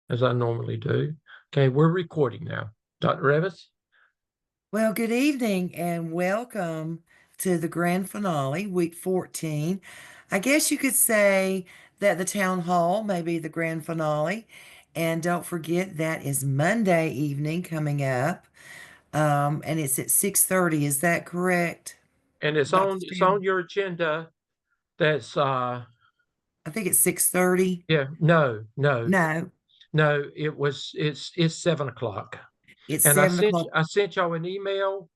as I normally do. Okay, we're recording now. Dr. Revis? Well, good evening and welcome to the grand finale, week 14. I guess you could say that the town hall may be the grand finale. And don't forget that is Monday evening coming up. And it's at 6:30. Is that correct, And it's Dr. on it's Stan? on your agenda. That's I think it's 6:30. yeah, no, no, No, no, it's 7 o'clock. it's And I 7 o'clock. sent y'all an email,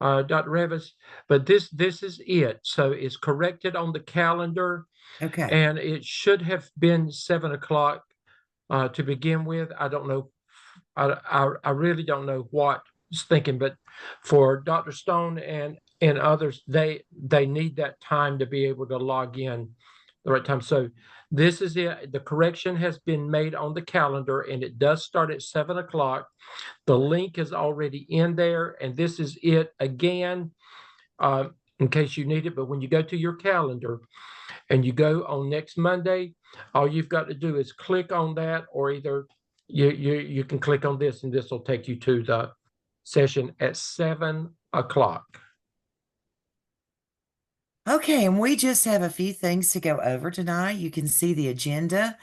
Dr. Revis, but this is it. So it's corrected on the calendar, Okay. and it should have been 7 o'clock to begin with. I don't know. I really don't know what is thinking, but for Dr. Stone and others, they need that time to be able to log in the right time. So this is it. The correction has been made on the calendar, and it does start at 7 o'clock. The link is already in there, and this is it again, in case you need it. But when you go to your calendar and you go on next Monday, all you've got to do is click on that, or either you can click on this, and this will take you to the session at 7 o'clock. Okay, and we just have a few things to go over tonight. You can see the agenda.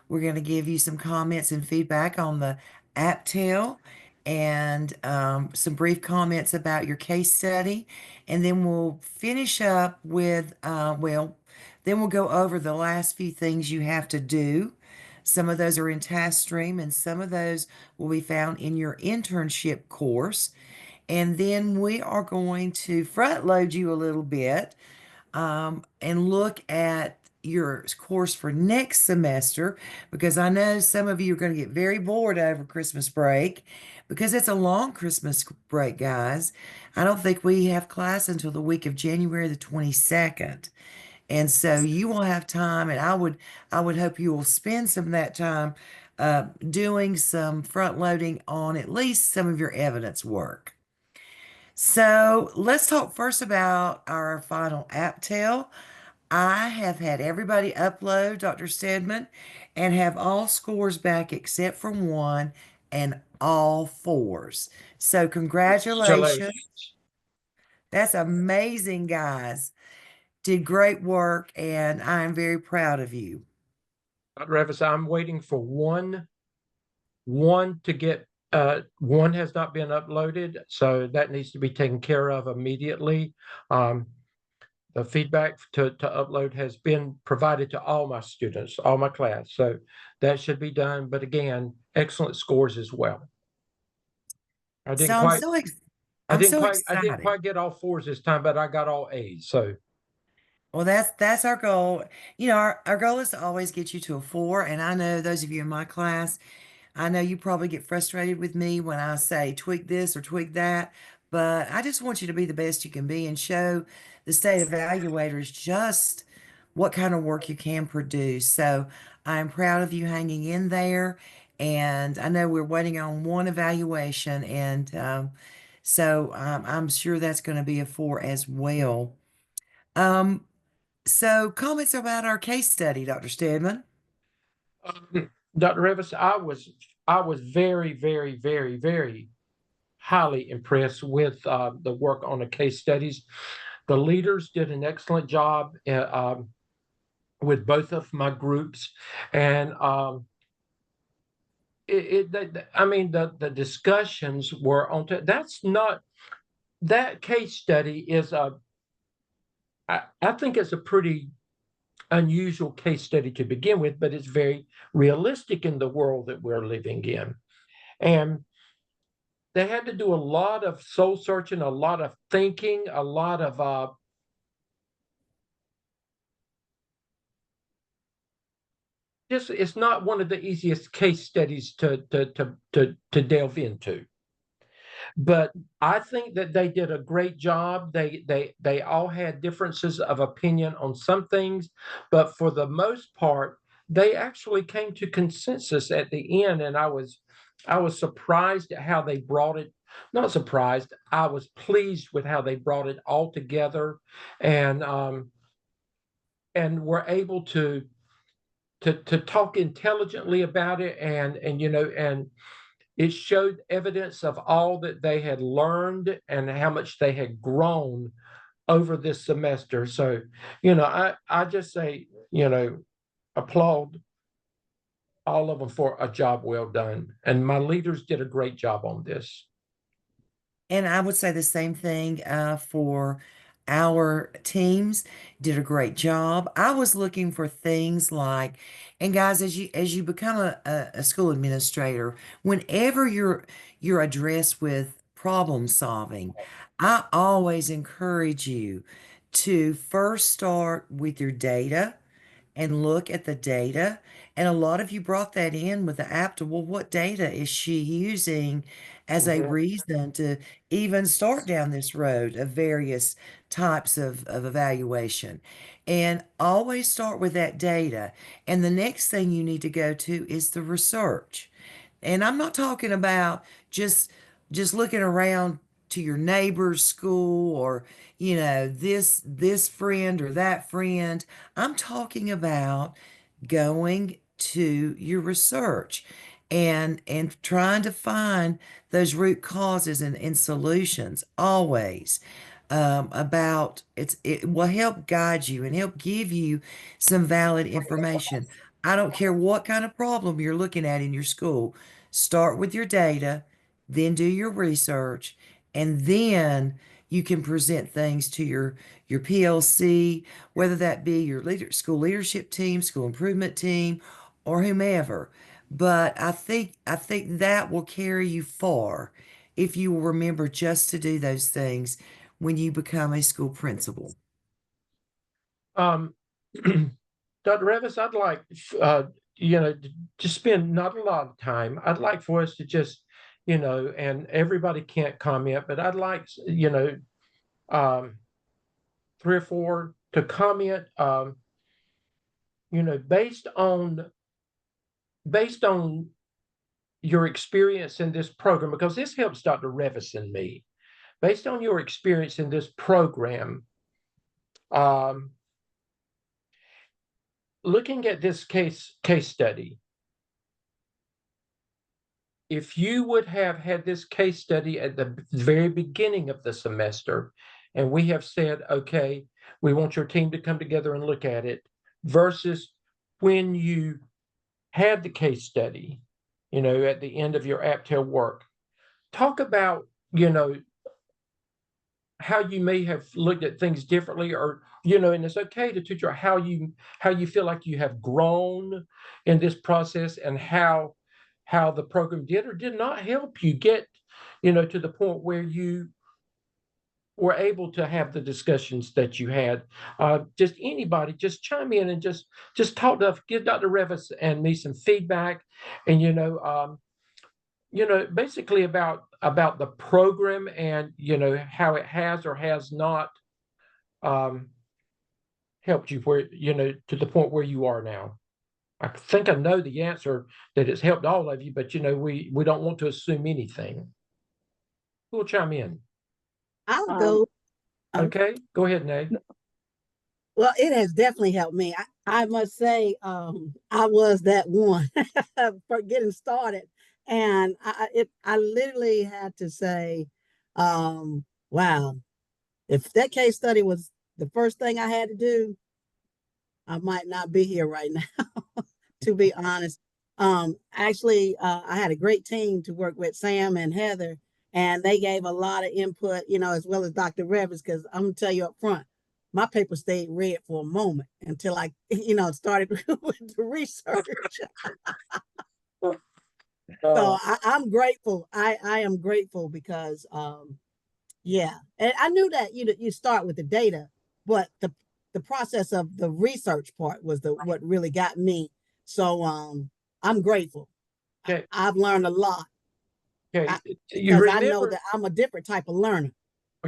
We're going to give you some comments and feedback on the AppTel and some brief comments about your case study. And then we'll finish up with, then we'll go over the last few things you have to do. Some of those are in TaskStream, and some of those will be found in your internship course. And then we are going to front load you a little bit and look at your course for next semester because I know some of you are going to get very bored over Christmas break because it's a long Christmas break, guys. I don't think we have class until the week of January the 22nd. And so you will have time, and I would hope you will spend some of that time doing some front loading on at least some of your evidence work. So let's talk first about our final app tale. I have had everybody upload, Dr. Stedman, and have all scores back except for one and all fours. So congratulations. Congratulations. That's amazing, guys. Did great work, and I am very proud of you. Dr. Revis, I'm waiting for one to get one has not been uploaded, so that needs to be taken care of immediately. The feedback to upload has been provided to all my students, all my class. So that should be done. But again, excellent scores as well. I didn't So I'm quite, so ex I I'm didn't so quite, I didn't excited. quite get all fours this time, but I got all A's. So Well, that's our goal. Our goal is to always get you to a four. And I know those of you in my class, I know you probably get frustrated with me when I say tweak this or tweak that, but I just want you to be the best you can be and show the state evaluators just what kind of work you can produce. So I'm proud of you hanging in there. And I know we're waiting on one evaluation, and I'm sure that's going to be a four as well. Um, so comments about our case study, Dr. Stedman. Dr. Revis, I was very, very, very, very highly impressed with the work on the case studies. The leaders did an excellent job with both of my groups, and I mean, the discussions were on. That's not that case study is a. I think it's a pretty unusual case study to begin with, but it's very realistic in the world that we're living in, and they had to do a lot of soul searching, a lot of thinking, a lot of just it's not one of the easiest case studies to delve into. But I think that they did a great job. They all had differences of opinion on some things, but for the most part, they actually came to consensus at the end, and I was surprised at how they brought it. Not surprised. I was pleased with how they brought it all together, and were able to to talk intelligently about it, and and it showed evidence of all that they had learned and how much they had grown over this semester. So, I just say, applaud all of them for a job well done. And my leaders did a great job on this. And I would say the same thing for our teams. Did a great job. I was looking for things like, and guys, as you become a school administrator, whenever you're addressed with problem solving, I always encourage you to first start with your data and look at the data. And a lot of you brought that in with the APTA. Well, what data is she using as a Mhm. reason to even start down this road of various types of evaluation? And always start with that data. And the next thing you need to go to is the research. And I'm not talking about just looking around to your neighbor's school or, this friend or that friend. I'm talking about going to your research and trying to find those root causes and solutions always. About it will help guide you and help give you some valid information. I don't care what kind of problem you're looking at in your school. Start with your data, then do your research, and then you can present things to your PLC, whether that be your school leadership team, school improvement team, or whomever. But I think that will carry you far if you will remember just to do those things when you become a school principal. Um, Dr. Revis, I'd like, uh, to spend not a lot of time. I'd like for us to just, and everybody can't comment, but I'd like, um, three or four to comment, based on your experience in this program, because this helps Dr. Revis and me. Based on your experience in this program, um, looking at this case study, if you would have had this case study at the very beginning of the semester, and we have said, okay, we want your team to come together and look at it, versus when you had the case study, at the end of your APTEL work, talk about, how you may have looked at things differently, or and it's okay to teach how you feel like you have grown in this process, and how the program did or did not help you get to the point where you were able to have the discussions that you had. Just anybody just chime in and just give Dr. Revis and me some feedback, and basically about the program, and how it has or has not um, helped you where to the point where you are now. I think I know the answer, that it's helped all of you, but we don't want to assume anything. Who will chime in? I'll go. Okay, go ahead, Nay. Well, it has definitely helped me. I must say, I was that one for getting started, and I literally had to say, wow, if that case study was the first thing I had to do, I might not be here right now, to be honest. Actually, I had a great team to work with, Sam and Heather, and they gave a lot of input, as well as Dr. Revis, because I'm gonna tell you up front, my paper stayed red for a moment until I, started with the research. So I'm grateful. I am grateful because yeah. And I knew that you start with the data, but the process of the research part was what really got me. So I'm grateful. Okay. I've learned a lot. Okay. You Because I know remember, that I'm a different type of learner.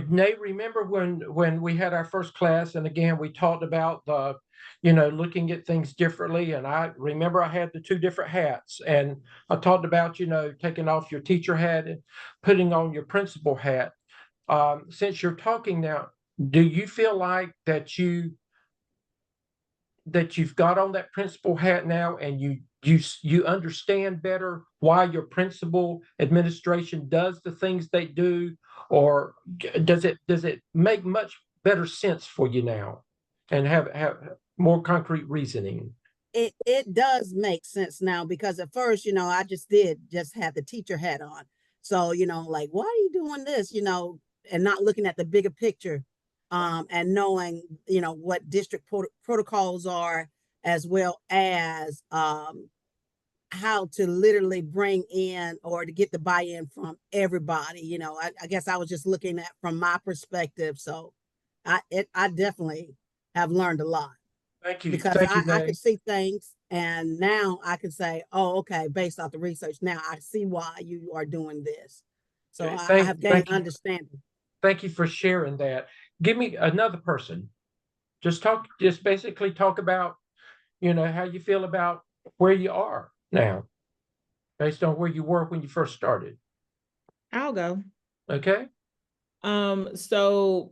Nate, remember when we had our first class, and again we talked about the, looking at things differently, and I remember I had the two different hats, and I talked about taking off your teacher hat and putting on your principal hat. Since you're talking now, do you feel like that that you've got on that principal hat now, and you understand better why your principal administration does the things they do, or does it make much better sense for you now, and have more concrete reasoning? It does make sense now, because at first, I just had the teacher hat on. So, like, why are you doing this? And not looking at the bigger picture, and knowing, what district protocols are, as well as how to literally bring in, or to get the buy-in from everybody. I guess I was just looking at from my perspective. So I definitely have learned a lot, Thank you, because thank you, I Nay. could see things, and now I can say, oh, okay, based off the research, now I see why you are doing this. So Okay, I have gained thank you. understanding. Thank you for sharing that. Give me another person. Just basically talk about, how you feel about where you are now, based on where you were when you first started. I'll go. Okay? So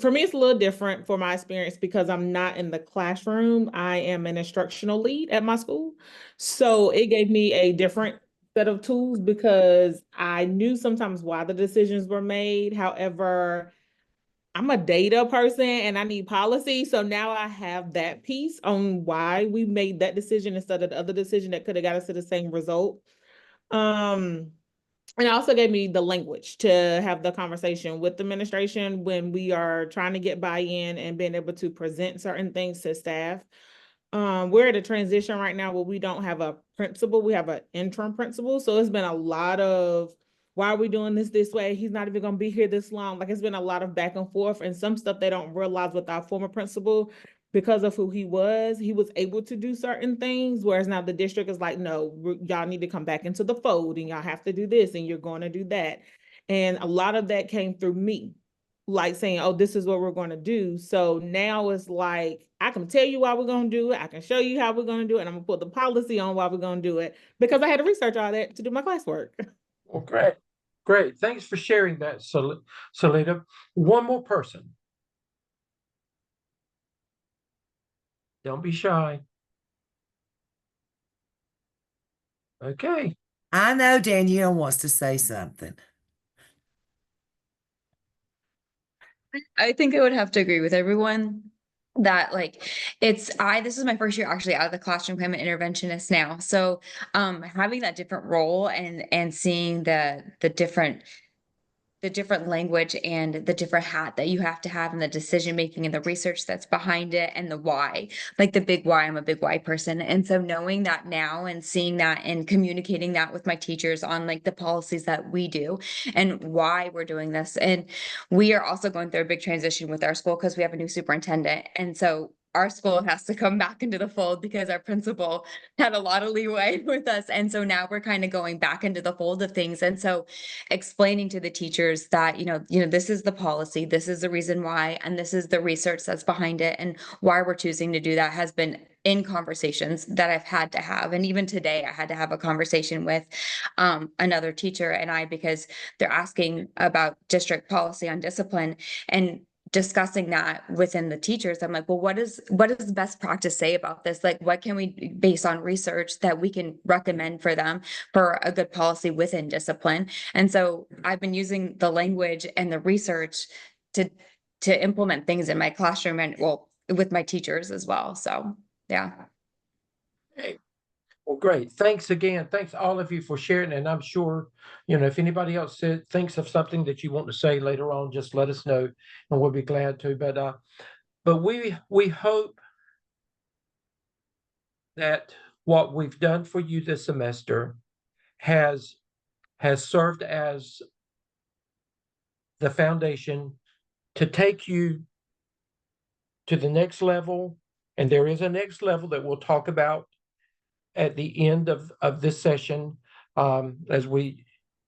for me, it's a little different for my experience because I'm not in the classroom. I am an instructional lead at my school. So it gave me a different set of tools because I knew sometimes why the decisions were made. However, I'm a data person and I need policy. So now I have that piece on why we made that decision instead of the other decision that could have got us to the same result. And it also gave me the language to have the conversation with the administration when we are trying to get buy-in and being able to present certain things to staff. We're at a transition right now where we don't have a principal, we have an interim principal. So it's been a lot of, why are we doing this way? He's not even gonna be here this long. Like, it's been a lot of back and forth, and some stuff they don't realize with our former principal, because of who he was able to do certain things. Whereas now the district is like, no, y'all need to come back into the fold and y'all have to do this and you're going to do that. And a lot of that came through me, like saying, oh, this is what we're going to do. So now it's like, I can tell you why we're going to do it. I can show you how we're going to do it. And I'm going to put the policy on why we're going to do it, because I had to research all that to do my classwork. Well, great. Great. Thanks for sharing that, Salita. One more person. Don't be shy. Okay. I know Danielle wants to say something. I think I would have to agree with everyone that this is my first year actually out of the classroom. I'm an interventionist now. So having that different role and seeing the different language and the different hat that you have to have in the decision making and the research that's behind it and the why, like the big why. I'm a big why person. And so knowing that now and seeing that and communicating that with my teachers on like the policies that we do and why we're doing this. And we are also going through a big transition with our school because we have a new superintendent. And so our school has to come back into the fold because our principal had a lot of leeway with us. And so now we're kind of going back into the fold of things. And so explaining to the teachers that, this is the policy, this is the reason why, and this is the research that's behind it and why we're choosing to do that has been in conversations that I've had to have. And even today I had to have a conversation with another teacher and I, because they're asking about district policy on discipline and discussing that within the teachers. I'm like, well, what does the best practice say about this? Like, what can we, based on research, that we can recommend for them for a good policy within discipline? And so I've been using the language and the research to implement things in my classroom and with my teachers as well. So yeah. Hey. Well, great. Thanks again. Thanks all of you for sharing. And I'm sure, if anybody else thinks of something that you want to say later on, just let us know and we'll be glad to. But we hope that what we've done for you this semester has served as the foundation to take you to the next level. And there is a next level that we'll talk about at the end of this session, as we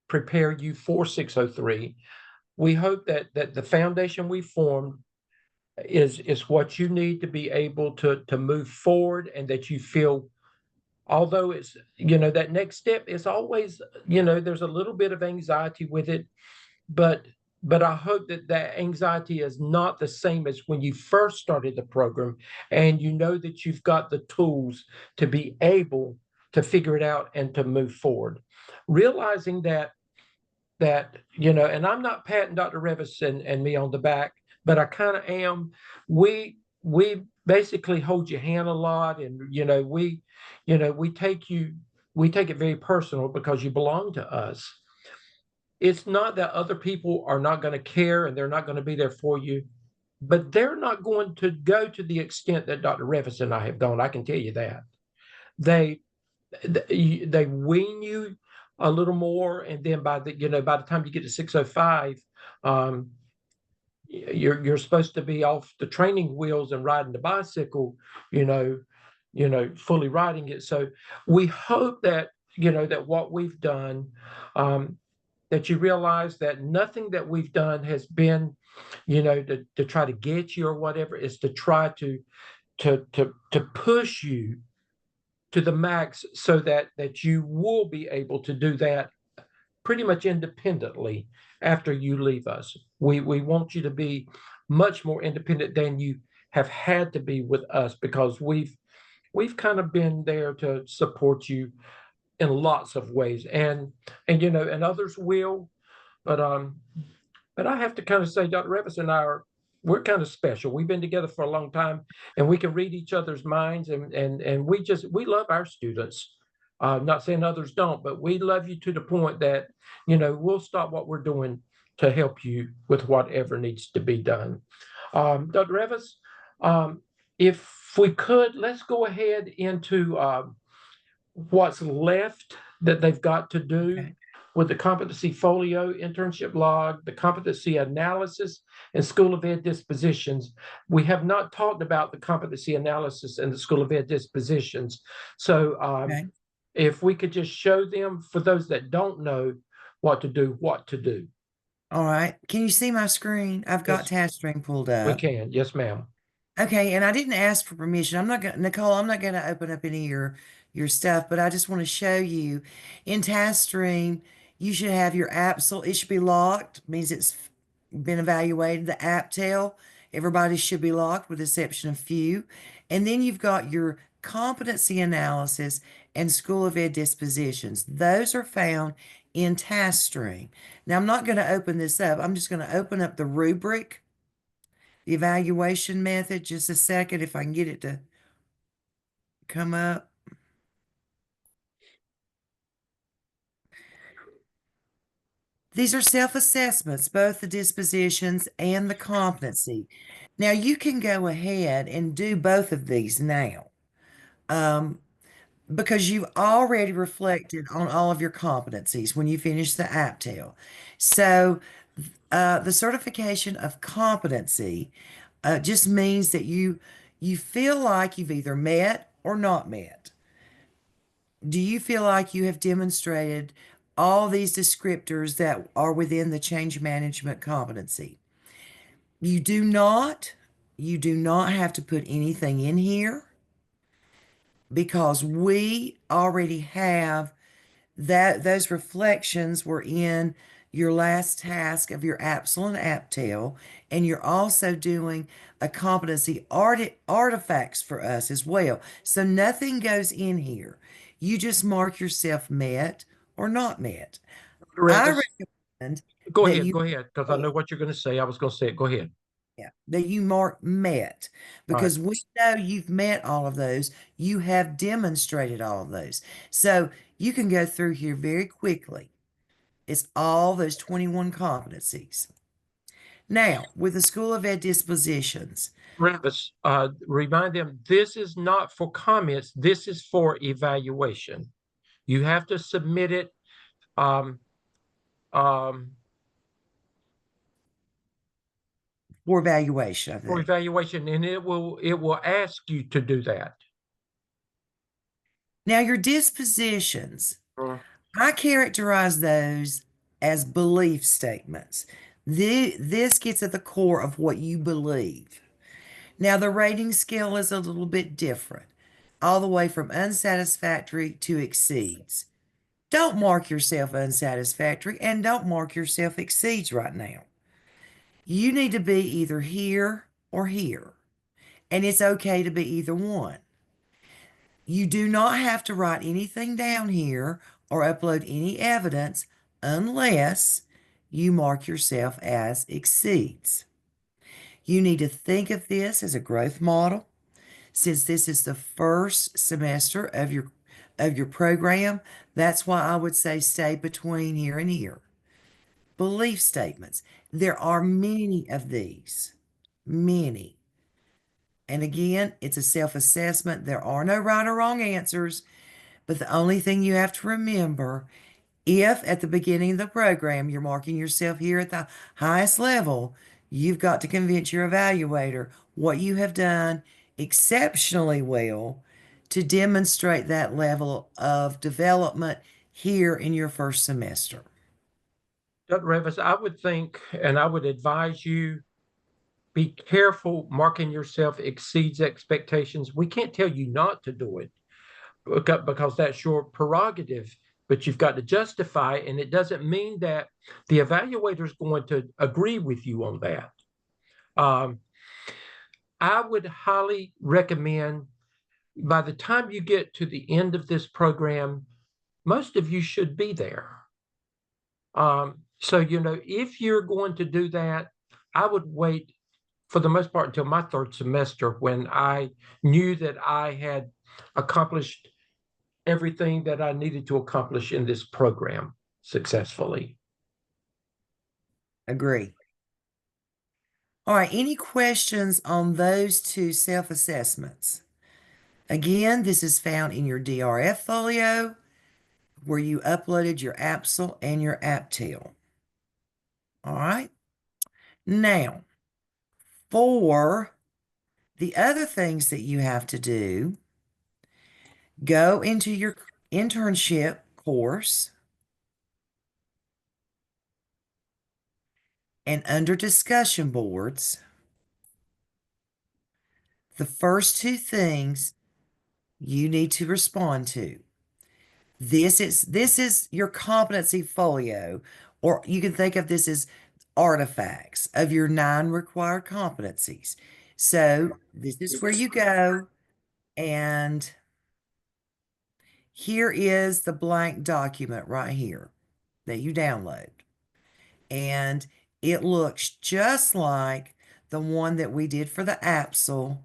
prepare you for 603. We hope that the foundation we formed is what you need to be able to move forward, and that you feel, although it's, that next step is always, there's a little bit of anxiety with it, but but I hope that that anxiety is not the same as when you first started the program and you know that you've got the tools to be able to figure it out and to move forward. Realizing that, and I'm not patting Dr. Revis and me on the back, but I kind of am. We basically hold your hand a lot, and we take it very personal because you belong to us. It's not that other people are not going to care and they're not going to be there for you, but they're not going to go to the extent that Dr. Revis and I have gone. I can tell you that. They they wean you a little more, and then by the time you get to 605, you're supposed to be off the training wheels and riding the bicycle, fully riding it. So we hope that that what we've done, that you realize that nothing that we've done has been, to try to get you or whatever. Is to try to push you to the max so that you will be able to do that pretty much independently after you leave us. We want you to be much more independent than you have had to be with us, because we've kind of been there to support you in lots of ways, and others will, but I have to kind of say, Dr. Revis and I we're kind of special. We've been together for a long time, and we can read each other's minds, and we love our students. Not saying others don't, but we love you to the point that we'll stop what we're doing to help you with whatever needs to be done. Dr. Revis, if we could, let's go ahead into what's left that they've got to do. Okay. With the competency folio, internship log, the competency analysis, and School of Ed dispositions. We have not talked about the competency analysis and the School of Ed dispositions. So Okay. if we could just show them, for those that don't know what to do. All right. Can you see my screen? I've got Yes. TaskStream pulled We up. can. Yes, ma'am. Okay, and I didn't ask for permission. Nicole, I'm not gonna open up any of your stuff, but I just want to show you in TaskStream, you should have your Absol. It should be locked, means it's been evaluated. The AppTel, everybody should be locked with the exception of few. And then you've got your competency analysis and School of Ed dispositions. Those are found in TaskStream. Now I'm not going to open this up. I'm just going to open up the rubric, the evaluation method. Just a second, if I can get it to come up. These are self-assessments, both the dispositions and the competency. Now you can go ahead and do both of these now, because you've already reflected on all of your competencies when you finish the AppTel. So the certification of competency just means that you feel like you've either met or not met. Do you feel like you have demonstrated all these descriptors that are within the change management competency? You do not have to put anything in here, because we already have that. Those reflections were in your last task of your APSL and AppTel, and you're also doing a competency artifacts for us as well. So nothing goes in here. You just mark yourself met or not met. I Revis, recommend go that ahead, you because I know what you're going to say. I was going to say it. Go ahead. that you mark met, All right. because we know you've met all of those. You have demonstrated all of those. So you can go through here very quickly. It's all those 21 competencies. Now, with the School of Ed dispositions, Revis, remind them this is not for comments. This is for evaluation. You have to submit it. for evaluation, I For think. evaluation, and it will ask you to do that. Now, your dispositions, I characterize those as belief statements. This gets at the core of what you believe. Now, the rating scale is a little bit different, all the way from unsatisfactory to exceeds. Don't mark yourself unsatisfactory and don't mark yourself exceeds right now. You need to be either here or here, and it's okay to be either one. You do not have to write anything down here or upload any evidence unless you mark yourself as exceeds. You need to think of this as a growth model. Since this is the first semester of your program, that's why I would say stay between here and here. Belief statements. There are many of these. Many. And again, it's a self-assessment. There are no right or wrong answers, but the only thing you have to remember, if at the beginning of the program you're marking yourself here at the highest level, you've got to convince your evaluator what you have done exceptionally well to demonstrate that level of development here in your first semester. Dr. Revis, I would think, and I would advise you, be careful marking yourself exceeds expectations. We can't tell you not to do it because that's your prerogative, but you've got to justify it, and it doesn't mean that the evaluator is going to agree with you on that. I would highly recommend, by the time you get to the end of this program, most of you should be there. So, if you're going to do that, I would wait for the most part until my third semester, when I knew that I had accomplished everything that I needed to accomplish in this program successfully. Agree. All right, any questions on those two self-assessments? Again, this is found in your DRF folio where you uploaded your APSL and your APTEL. All right. Now, for the other things that you have to do, go into your internship course, and under discussion boards, the first two things you need to respond to. This is your competency folio, or you can think of this as artifacts of your 9 required competencies. So this is where you go, and here is the blank document right here that you download. And it looks just like the one that we did for the APSL.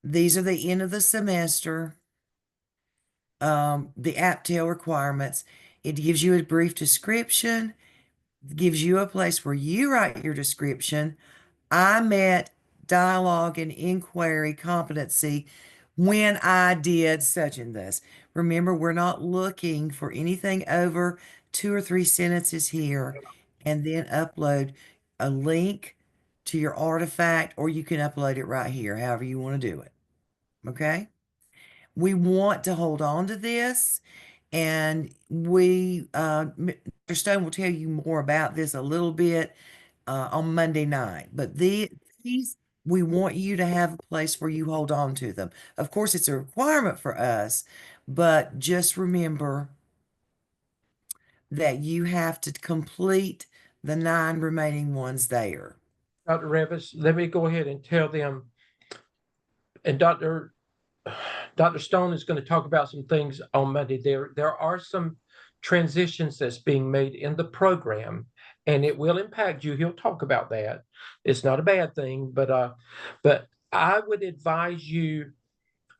These are the end of the semester, the APTEL requirements. It gives you a brief description, gives you a place where you write your description. I met dialogue and inquiry competency when I did such and this. Remember, we're not looking for anything over 2 or 3 sentences here, and then upload a link to your artifact, or you can upload it right here, however you want to do it. Okay? We want to hold on to this, and Mr. Stone will tell you more about this a little bit on Monday night. But these, we want you to have a place where you hold on to them. Of course, it's a requirement for us, but just remember that you have to complete the 9 remaining ones there. Dr. Revis, let me go ahead and tell them, and Dr. Stone is going to talk about some things on Monday. There are some transitions that's being made in the program, and it will impact you. He'll talk about that. It's not a bad thing, but I would advise you,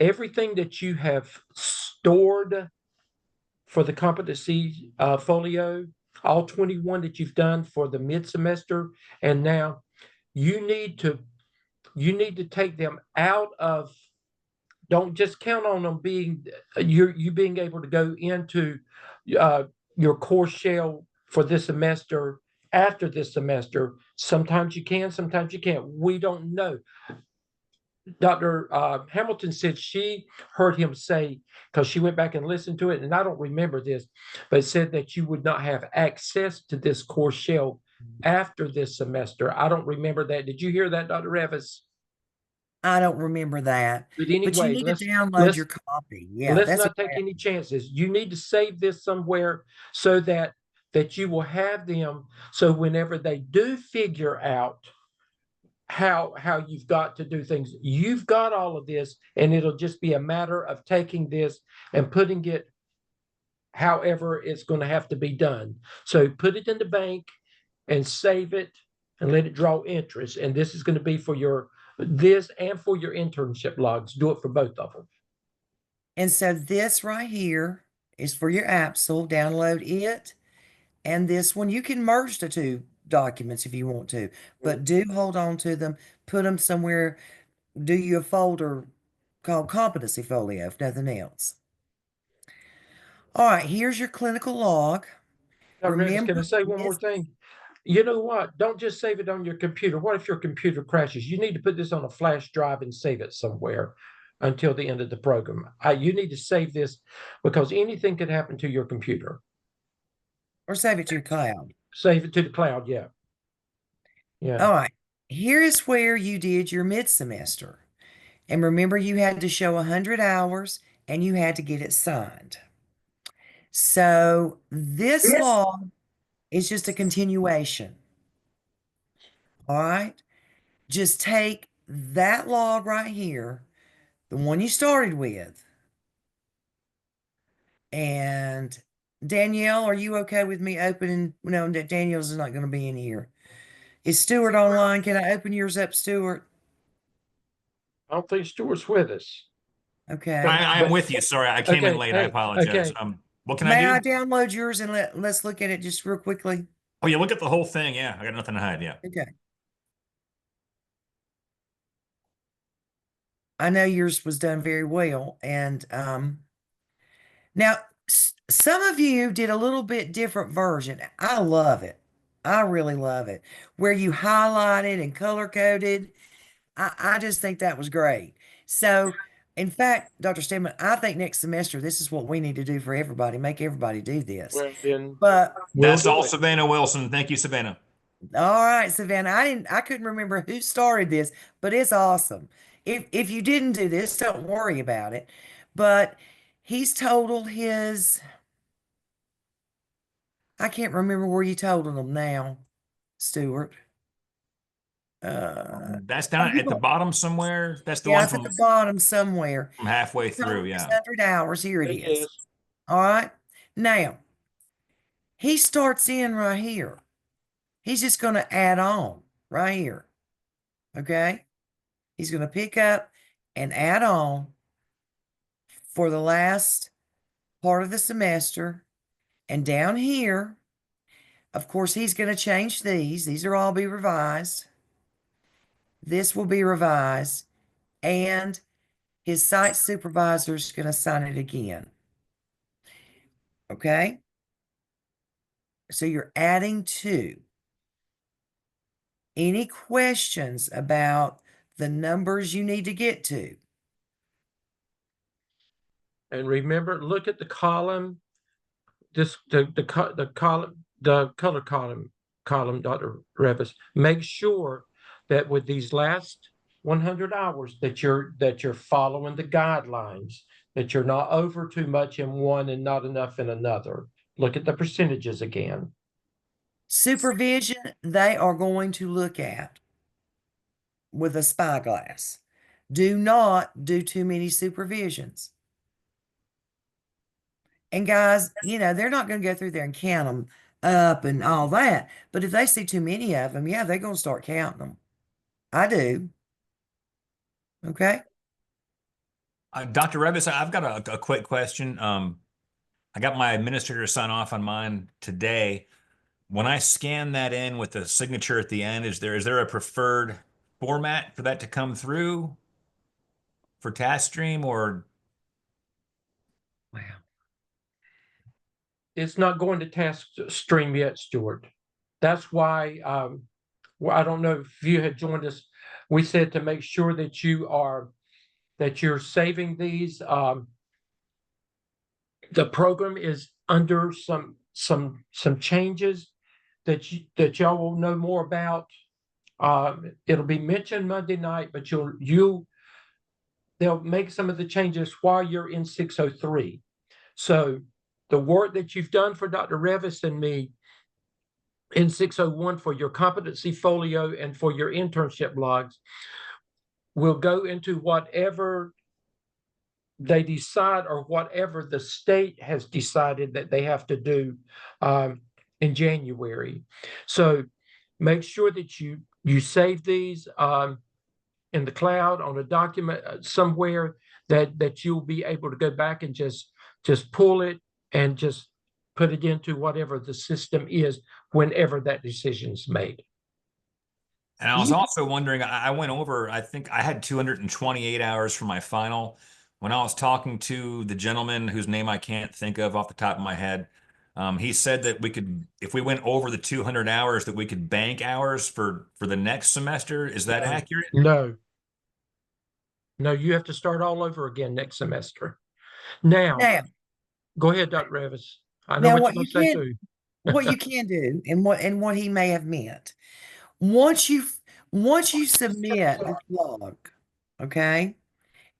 everything that you have stored for the competency folio, all 21 that you've done for the mid-semester, and now you need to take them out of. Don't just count on them being you being able to go into your course shell for this semester after this semester. Sometimes you can, sometimes you can't. We don't know. Dr. Hamilton said she heard him say, because she went back and listened to it, and I don't remember this, but said that you would not have access to this course shell after this semester. I don't remember that. Did you hear that, Dr. Revis? I don't remember that. But But you anyway, need to let's download your copy. Yeah, let's that's a not take any chances. You need to save this somewhere so that you will have them. So whenever they do figure out how you've got to do things, you've got all of this, and it'll just be a matter of taking this and putting it however it's going to have to be done. So put it in the bank and save it and let it draw interest. And this is going to be for this and for your internship logs. Do it for both of them. And so this right here is for your Absol. Download it. And this one, you can merge the two documents if you want to, but do hold on to them, put them somewhere, do you a folder called competency folio, if nothing else. All right, here's your clinical log. Now, Revis, can I Remember say one more this- thing? You know what? Don't just save it on your computer. What if your computer crashes? You need to put this on a flash drive and save it somewhere until the end of the program. You need to save this because anything could happen to your computer. Or save it to your cloud. Save it to the cloud. Yeah. Yeah. All right, here is where you did your mid-semester. And remember, you had to show 100 hours and you had to get it signed. So this log is just a continuation. All right. Just take that log right here, the one you started with. And Danielle, are you okay with me opening? No, Danielle's not going to be in here. Is Stuart online? Can I open yours up, Stuart? I don't think Stuart's with us. Okay. I am with you. Sorry, I came in Okay, late. I hey, apologize. okay. What can May I I do? download yours and let's look at it just real quickly? Oh, you look at the whole thing. Yeah, I got nothing to hide. Yeah. Okay. I know yours was done very well. And now some of you did a little bit different version. I love it. I really love it. Where you highlighted and color coded. I just think that was great. So, in fact, Dr. Stedman, I think next semester this is what we need to do for everybody. Make everybody do this. Well, then But we'll That's do all it. Savannah Wilson. Thank you, Savannah. all right, Savannah, I couldn't remember who started this, but it's awesome. If you didn't do this, don't worry about it. But he's totaled his, I can't remember where you totaled them now, Stuart. That's down at the bottom somewhere. That's the Yeah, one it's at from the bottom somewhere. halfway through. Yeah. 100 hours. Here it It is. is. All right. Now, he starts in right here. He's just going to add on right here. Okay. He's going to pick up and add on for the last part of the semester. And down here, of course, he's going to change these. These are all be revised. This will be revised. And his site supervisor is going to sign it again. Okay. So you're adding 2. Any questions about the numbers you need to get to? And remember, look at the column. The color column, Dr. Revis. Make sure that with these last 100 hours that you're following the guidelines, that you're not over too much in one and not enough in another. Look at the percentages again. Supervision, they are going to look at with a spyglass. Do not do too many supervisions. And guys, they're not going to go through there and count them up and all that. But if they see too many of them, yeah, they're going to start counting them. I do. Okay. Dr. Revis, I've got a quick question. I got my administrator to sign off on mine today. When I scan that in with the signature at the end, is there a preferred format for that to come through for TaskStream or? Wow. It's not going to TaskStream yet, Stuart. That's why I don't know if you had joined us. We said to make sure that you're saving these. The program is under some changes that y'all will know more about. It'll be mentioned Monday night, but they'll make some of the changes while you're in 603. So the work that you've done for Dr. Revis and me in 601 for your competency folio and for your internship logs will go into whatever they decide or whatever the state has decided that they have to do in January. So make sure that you save these in the cloud on a document somewhere that you'll be able to go back and just pull it and just put it into whatever the system is whenever that decision's made. And I was also wondering, I went over, I think I had 228 hours for my final. When I was talking to the gentleman whose name I can't think of off the top of my head, he said that we could, if we went over the 200 hours, that we could bank hours for the next semester. Is that accurate? No. No, you have to start all over again next semester. Now, Now, go ahead, Dr. Revis. I know now what what you're you going to say can too. what you can do and what he may have meant. Once you submit the log, okay,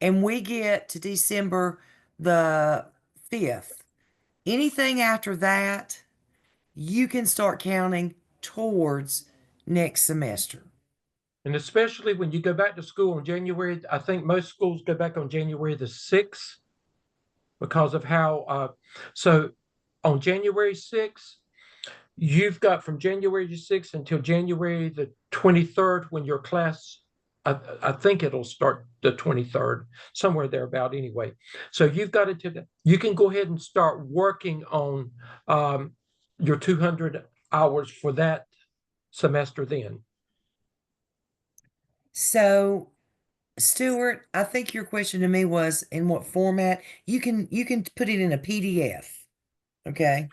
and we get to December the 5th, anything after that, you can start counting towards next semester. And especially when you go back to school in January, I think most schools go back on January the 6th because of how, so on January 6th, you've got from January 6th until January the 23rd when your class, I think it'll start the 23rd, somewhere thereabout anyway. So you've got it to, you can go ahead and start working on your 200 hours for that semester then. So, Stuart, I think your question to me was in what format? You can put it in a PDF, okay?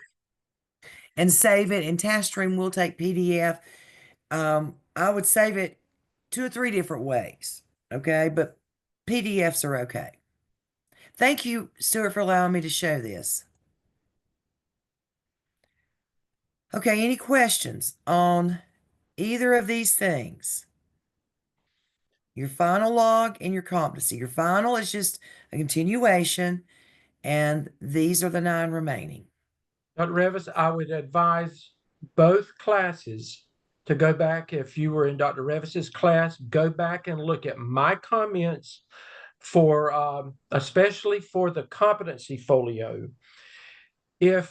And save it, and TaskStream will take PDF. I would save it 2 or 3 different ways, okay? But PDFs are okay. Thank you, Stuart, for allowing me to show this. Okay, any questions on either of these things? Your final log and your competency. Your final is just a continuation, and these are the 9 remaining. Dr. Revis, I would advise both classes to go back. If you were in Dr. Revis's class, go back and look at my comments for, especially for the competency folio. And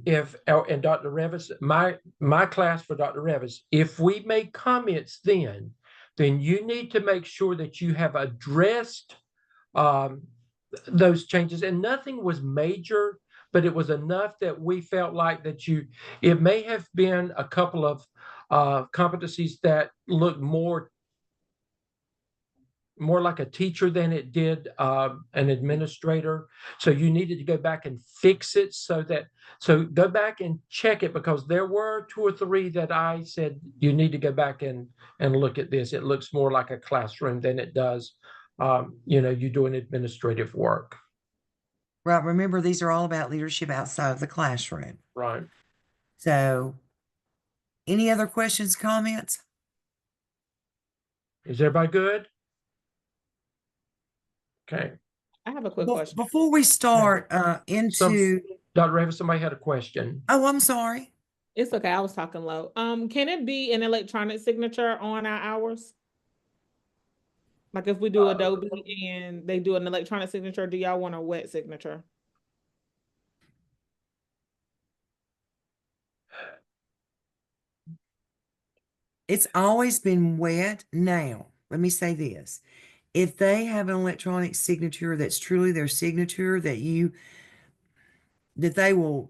Dr. Revis, my class for Dr. Revis, if we make comments then you need to make sure that you have addressed those changes. And nothing was major, but it was enough that we felt like that it may have been a couple of competencies that looked more like a teacher than it did an administrator. So you needed to go back and fix it so go back and check it, because there were 2 or 3 that I said, you need to go back and look at this. It looks more like a classroom than it does, you doing administrative work. Right. Remember, these are all about leadership outside of the classroom. Right. So, any other questions, comments? Is everybody good? Okay. I have a quick question. Before we start into Dr. Revis, somebody had a question. oh, I'm sorry. It's okay. I was talking low. Can it be an electronic signature on our hours? Like if we do Adobe and they do an electronic signature, do y'all want a wet signature? It's always been wet. Now, let me say this. If they have an electronic signature that's truly their signature that they will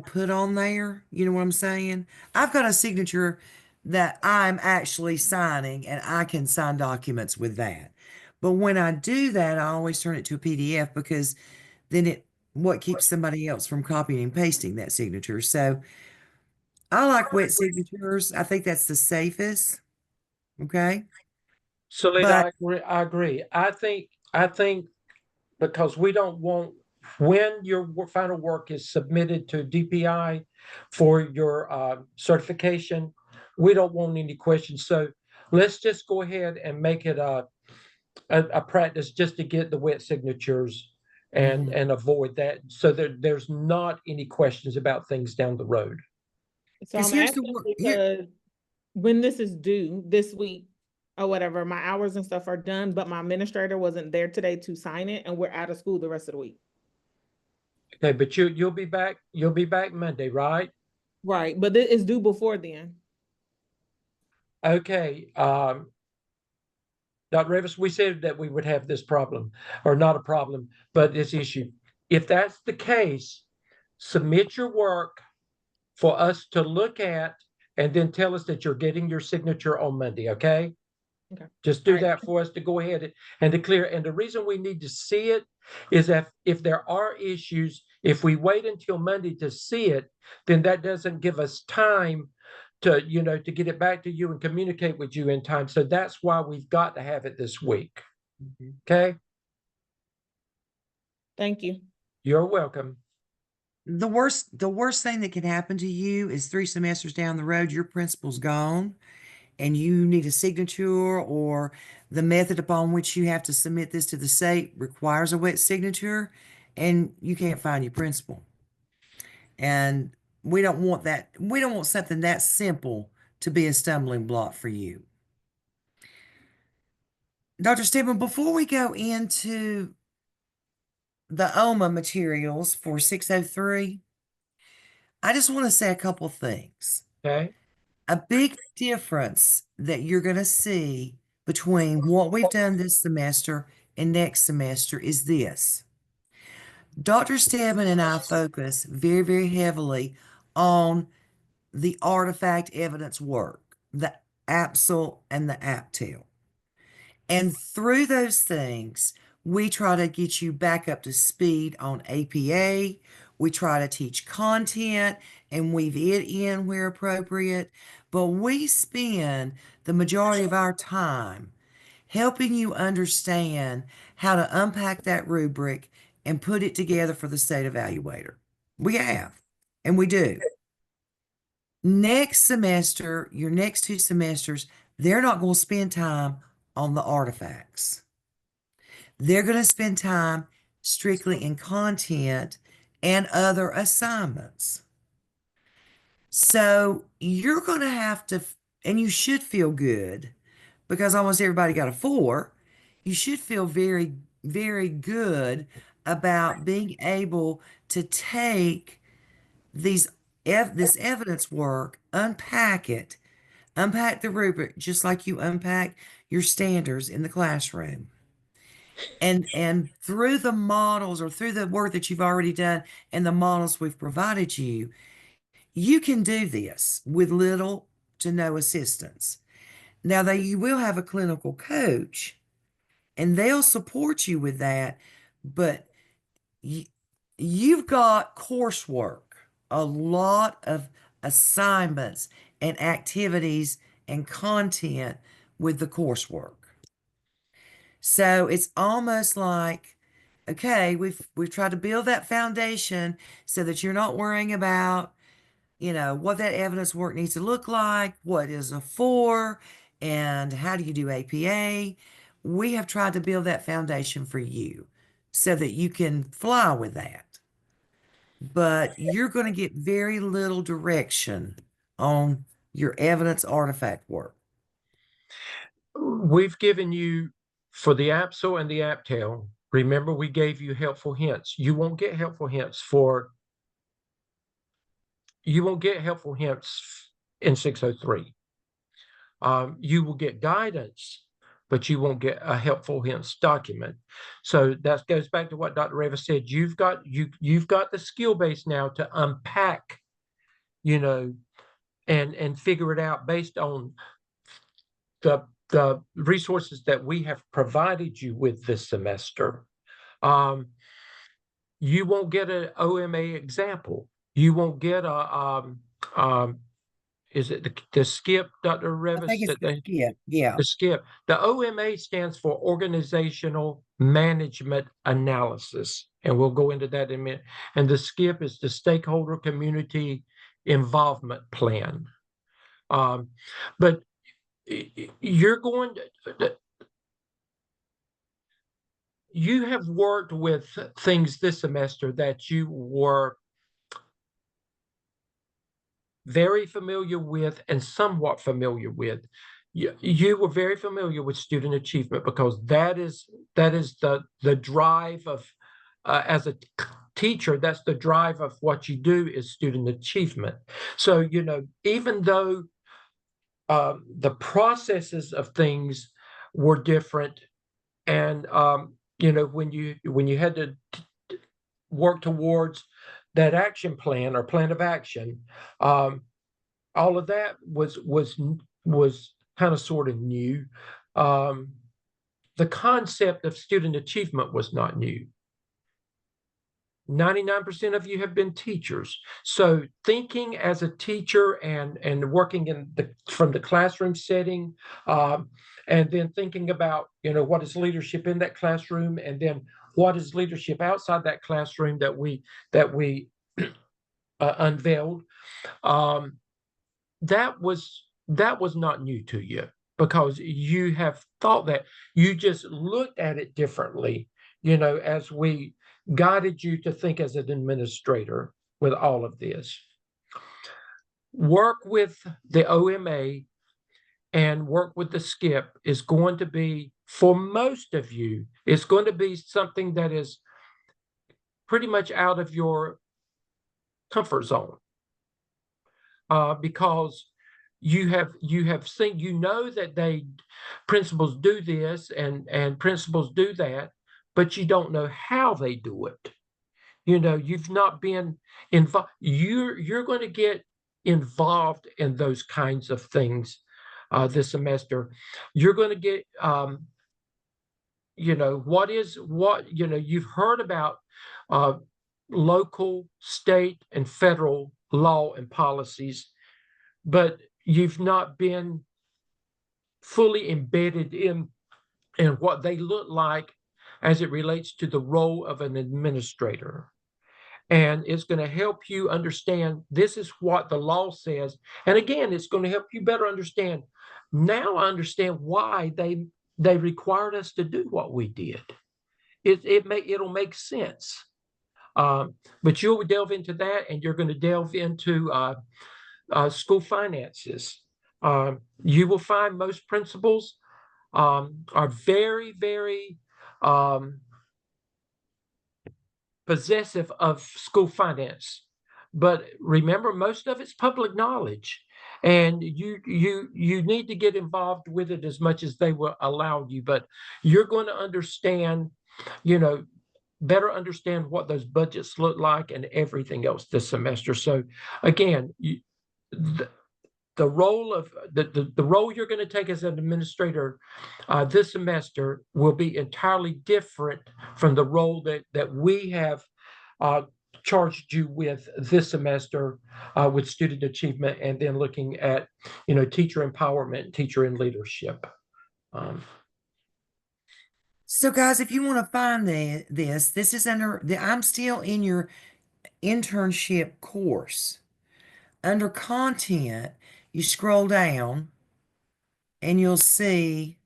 put on there, you know what I'm saying? I've got a signature that I'm actually signing, and I can sign documents with that. But when I do that, I always turn it to a PDF, because then what keeps somebody else from copying and pasting that signature. So I like wet signatures. I think that's the safest. Okay. So But I agree. I think because we don't want, when your final work is submitted to DPI for your certification, we don't want any questions. So let's just go ahead and make it a practice just to get the wet signatures and avoid that, so that there's not any questions about things down the road. So 'Cause I'm here's the asking wor- because when this is due this week or whatever, my hours and stuff are done, but my administrator wasn't there today to sign it, and we're out of school the rest of the week. Okay, but you'll be back Monday, right? Right, but it's due before then. Okay, Dr. Rivers, we said that we would have this problem, or not a problem, but this issue. If that's the case, submit your work for us to look at, and then tell us that you're getting your signature on Monday, okay? Okay. Just do All right. that for us to go ahead and declare. And the reason we need to see it is that if there are issues, if we wait until Monday to see it, then that doesn't give us time to, to get it back to you and communicate with you in time. So that's why we've got to have it this week. Okay? Thank you. You're welcome. The worst thing that can happen to you is 3 semesters down the road, your principal's gone and you need a signature, or the method upon which you have to submit this to the state requires a wet signature, and you can't find your principal. And we don't want that. We don't want something that simple to be a stumbling block for you. Dr. Stedman, before we go into the OMA materials for 603, I just want to say a couple things. Okay? A big difference that you're going to see between what we've done this semester and next semester is this. Dr. Stedman and I focus very, very heavily on the artifact evidence work, the APSL and the APTEL. And through those things, we try to get you back up to speed on APA. We try to teach content and weave it in where appropriate. But we spend the majority of our time helping you understand how to unpack that rubric and put it together for the state evaluator. We have, and we do. Next semester, your next 2 semesters, they're not going to spend time on the artifacts. They're going to spend time strictly in content and other assignments. So you're going to have to, and you should feel good because almost everybody got a 4. You should feel very, very good about being able to take this evidence work, unpack it, unpack the rubric just like you unpack your standards in the classroom. And through the models or through the work that you've already done and the models we've provided you, you can do this with little to no assistance. Now, you will have a clinical coach and they'll support you with that, but you've got coursework, a lot of assignments and activities and content with the coursework. So it's almost like, okay, we've tried to build that foundation so that you're not worrying about, what that evidence work needs to look like, what is a 4, and how do you do APA. We have tried to build that foundation for you so that you can fly with that. But you're going to get very little direction on your evidence artifact work. We've given you, for the APSL and the APTEL, remember we gave you helpful hints. You won't get helpful hints in 603. You will get guidance, but you won't get a helpful hints document. So that goes back to what Dr. Reva said. You've got the skill base now to unpack, and figure it out based on the resources that we have provided you with this semester. You won't get an OMA example. You won't get is it the SCIP, Dr. Revis? I think it's yeah. The SCIP. The OMA stands for Organizational Management Analysis, and we'll go into that in a minute. And the SCIP is the Stakeholder Community Involvement Plan. But you're going to, you have worked with things this semester that you were very familiar with and somewhat familiar with. You were very familiar with student achievement because that is the drive of as a teacher, that's the drive of what you do is student achievement. So, you know, even though the processes of things were different, and you know, when you had to work towards that action plan or plan of action, all of that was kind of sort of new. The concept of student achievement was not new. 99% of you have been teachers. So thinking as a teacher and working in from the classroom setting, and then thinking about, you know, what is leadership in that classroom, and then what is leadership outside that classroom that we unveiled. That was not new to you because you have thought that. You just looked at it differently, you know, as we guided you to think as an administrator with all of this. Work with the OMA and work with the SCIP is going to be, for most of you, it's going to be something that is pretty much out of your comfort zone. Because you have seen, you know that principals do this and principals do that, but you don't know how they do it. You know, you've not been involved. You're going to get involved in those kinds of things this semester. You're going to get, you know, you know, you've heard about local, state, and federal law and policies, but you've not been fully embedded in what they look like as it relates to the role of an administrator. And it's going to help you understand this is what the law says. And again, it's going to help you better understand. Now I understand why they required us to do what we did. It'll make sense. But you'll delve into that, and you're going to delve into school finances. You will find most principals are very, very possessive of school finance. But remember, most of it's public knowledge, and you need to get involved with it as much as they will allow you. But you're going to understand, you know, better understand what those budgets look like and everything else this semester. So again, the role of the role you're going to take as an administrator this semester will be entirely different from the role that we have charged you with this semester with student achievement, and then looking at, you know, teacher empowerment, teacher and leadership. So guys, if you want to find this is under I'm still in your internship course. Under content, you scroll down and you'll see,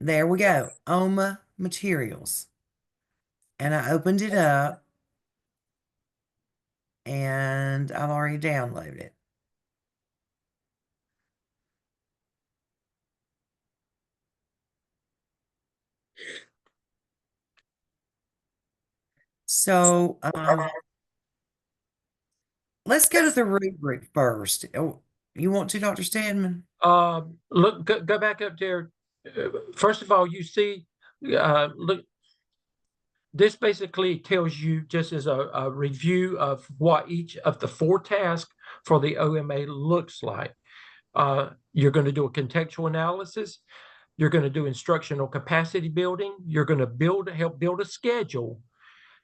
there we go, OMA materials. And I opened it up and I've already downloaded it. So let's go to the rubric first. Oh, you want to, Dr. Stedman? Look, go back up there. First of all, you see, look, this basically tells you, just as a review of what each of the 4 tasks for the OMA looks like. You're going to do a contextual analysis. You're going to do instructional capacity building. You're going to help build a schedule.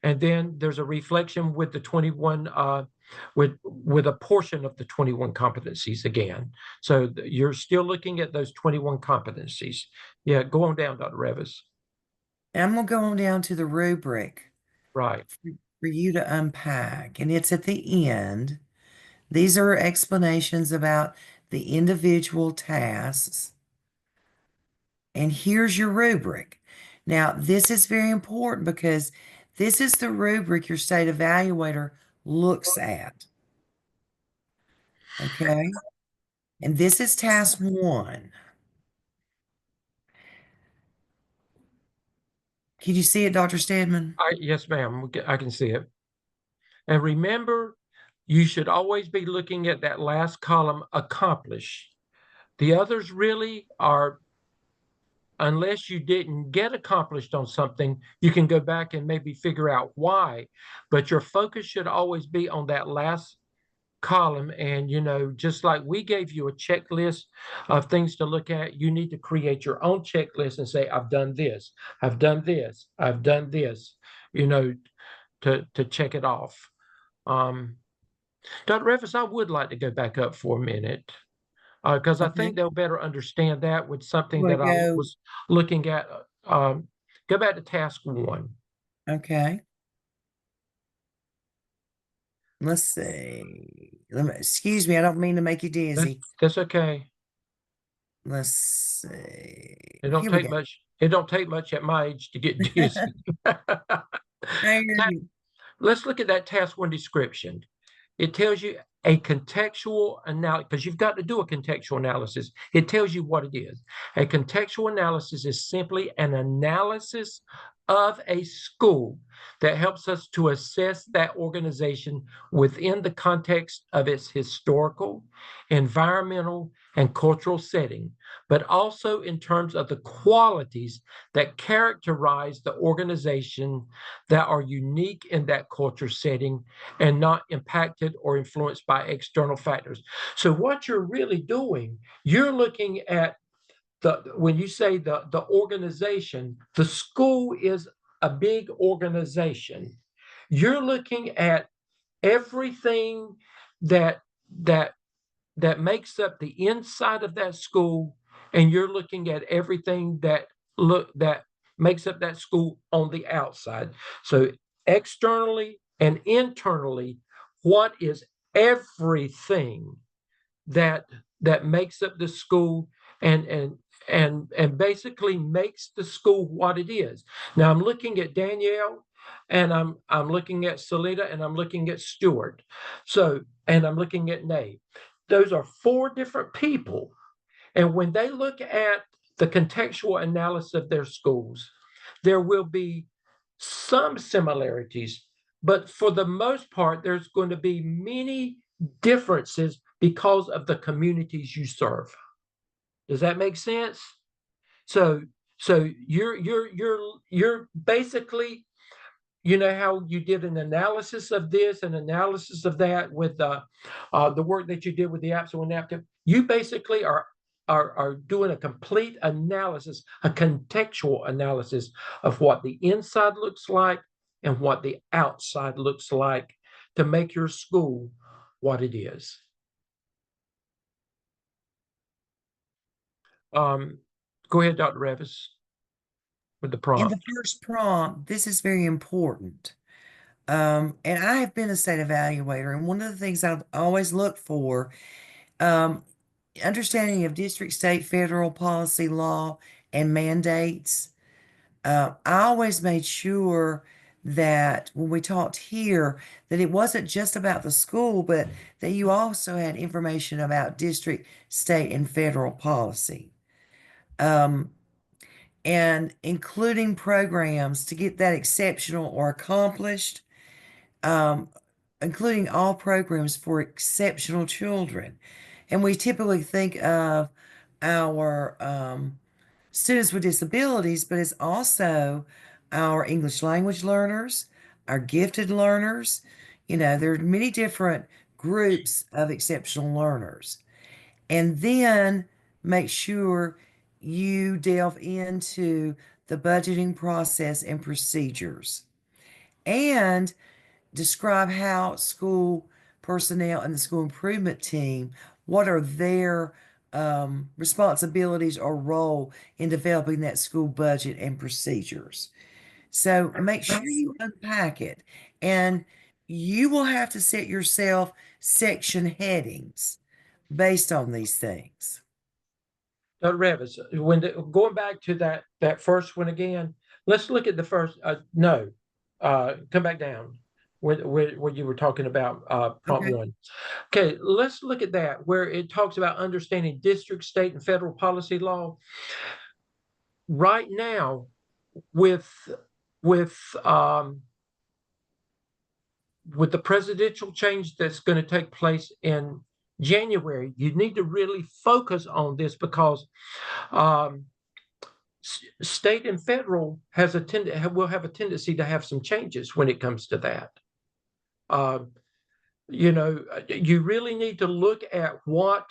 And then there's a reflection with the 21, with a portion of the 21 competencies again. So you're still looking at those 21 competencies. Yeah, go on down, Dr. Revis. And I'm going to go on down to the rubric. Right. For you to unpack. And it's at the end. These are explanations about the individual tasks. And here's your rubric. Now, this is very important because this is the rubric your state evaluator looks at. Okay? And this is task 1. Can you see it, Dr. Stedman? Yes, ma'am, I can see it. And remember, you should always be looking at that last column, accomplish. The others really are, unless you didn't get accomplished on something, you can go back and maybe figure out why. But your focus should always be on that last column. And, just like we gave you a checklist of things to look at, you need to create your own checklist and say, I've done this, I've done this, I've done this, to check it off. Dr. Revis, I would like to go back up for a minute because I Okay. think they'll better understand that with something Wanna that I go- was looking at. Go back to task 1. Okay. Let's see. Excuse me, I don't mean to make you dizzy. That's okay. Let's see. It don't Here we take go. much. It don't take much at my age to get dizzy. There- Let's look at that task 1 description. It tells you a contextual analysis, because you've got to do a contextual analysis. It tells you what it is. A contextual analysis is simply an analysis of a school that helps us to assess that organization within the context of its historical, environmental, and cultural setting, but also in terms of the qualities that characterize the organization that are unique in that culture setting and not impacted or influenced by external factors. So what you're really doing, you're looking at when you say the organization, the school is a big organization. You're looking at everything that that that makes up the inside of that school, and you're looking at everything that makes up that school on the outside. So externally and internally, what is everything that makes up the school and basically makes the school what it is. Now I'm looking at Danielle, and I'm looking at Salida, and I'm looking at Stuart. So, and I'm looking at Nate. Those are 4 different people. And when they look at the contextual analysis of their schools, there will be some similarities, but for the most part, there's going to be many differences because of the communities you serve. Does that make sense? So you're basically, how you did an analysis of this and analysis of that with the work that you did with the Apps napkin. You basically are doing a complete analysis, a contextual analysis of what the inside looks like and what the outside looks like to make your school what it is. Go ahead, Dr. Revis, with the In prompt. the first prompt, this is very important. And I have been a state evaluator, and one of the things I always look for, understanding of district, state, federal policy, law, and mandates. I always made sure that when we talked here, that it wasn't just about the school, but that you also had information about district, state, and federal policy. And including programs to get that exceptional or accomplished, including all programs for exceptional children. And we typically think of our students with disabilities, but it's also our English language learners, our gifted learners. There are many different groups of exceptional learners. And then make sure you delve into the budgeting process and procedures. And describe how school personnel and the school improvement team, what are their responsibilities or role in developing that school budget and procedures. So make sure you unpack it, and you will have to set yourself section headings based on these things. Revis, going back to that first one again, let's look at the first, no, come back down where you were talking about, prompt Okay. one. Okay, let's look at that where it talks about understanding district, state, and federal policy law. Right now, with the presidential change that's going to take place in January, you need to really focus on this because state and federal will have a tendency to have some changes when it comes to that. You really need to look at what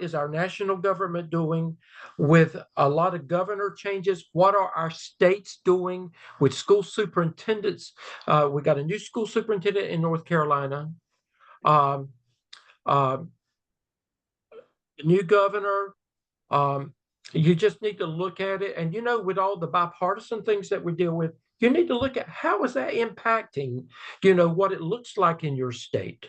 is our national government doing with a lot of governor changes? What are our states doing with school superintendents? We got a new school superintendent in North Carolina, new governor. You just need to look at it. And, with all the bipartisan things that we deal with, you need to look at how is that impacting, what it looks like in your state.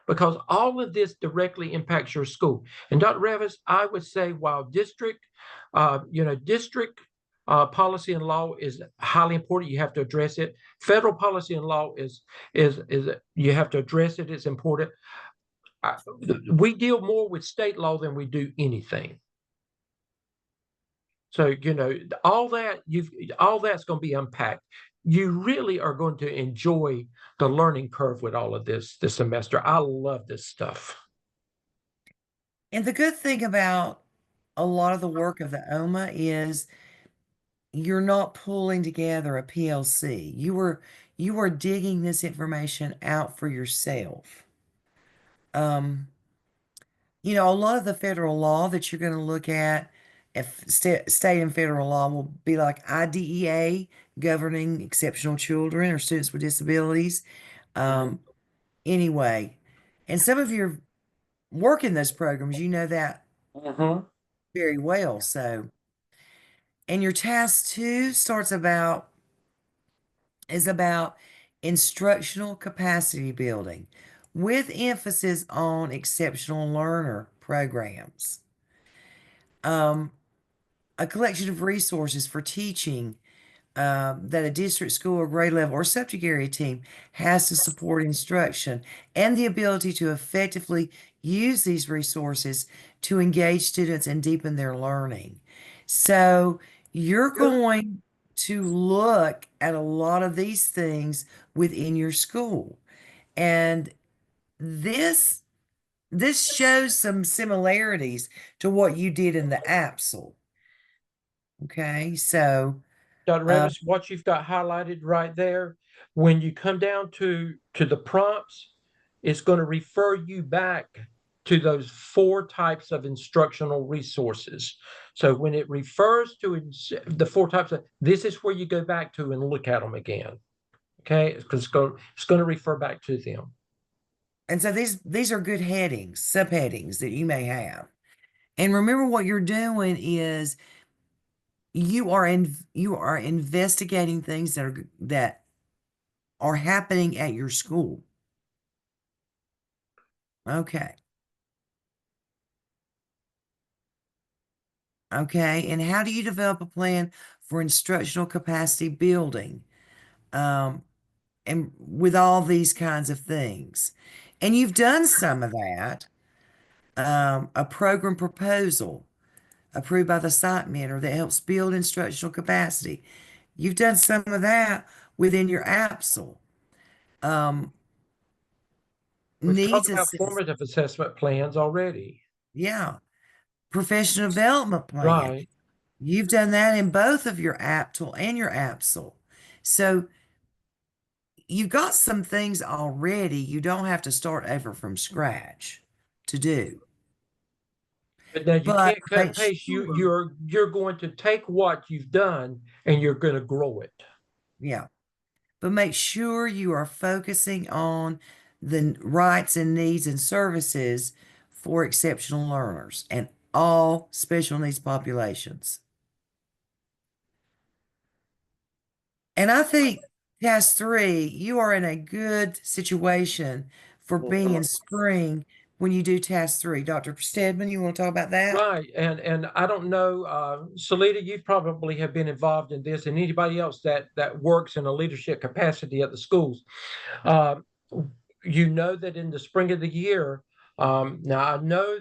Because all of this directly impacts your school. And Dr. Revis, I would say while district policy and law is highly important, you have to address it. Federal policy and law is you have to address it. It's important. We deal more with state law than we do anything. So, all that's going to be unpacked. You really are going to enjoy the learning curve with all of this semester. I love this stuff. And the good thing about a lot of the work of the OMA is you're not pulling together a PLC. You are digging this information out for yourself. A lot of the federal law that you're going to look at, if state and federal law will be like IDEA governing exceptional children or students with disabilities. Anyway, and some of your work in those programs, that very well. So, and your task 2 is about instructional capacity building with emphasis on exceptional learner programs. A collection of resources for teaching that a district, school, or grade level or subject area team has to support instruction, and the ability to effectively use these resources to engage students and deepen their learning. So you're going to look at a lot of these things within your school. And this shows some similarities to what you did in the APSL. Okay, so Dr. Revis, what you've got highlighted right there, when you come down to the prompts, it's going to refer you back to those 4 types of instructional resources. So when it refers to the 4 types this is where you go back to and look at them again. Okay, because it's going to refer back to them. And so these are good headings, subheadings that you may have. And remember, what you're doing is you are investigating things that are happening at your school. Okay. Okay, and how do you develop a plan for instructional capacity building? And with all these kinds of things. And you've done some of that. A program proposal approved by the site mentor that helps build instructional capacity. You've done some of that within your APSL. We've Needs talked about assessment. formative assessment plans already. Yeah. Professional development plan. Right. You've done that in both of your APTL and your APSL. So you've got some things already. You don't have to start over from scratch to do. But now you But can't cut make paste. sure- You're going to take what you've done and you're going to grow it. Yeah. But make sure you are focusing on the rights and needs and services for exceptional learners and all special needs populations. And I think task 3, you are in a good situation for being in spring when you do task 3. Dr. Stedman, you want to talk about that? Right, and I don't know, Salita, you probably have been involved in this, and anybody else that works in a leadership capacity at the schools. You know that in the spring of the year, now I know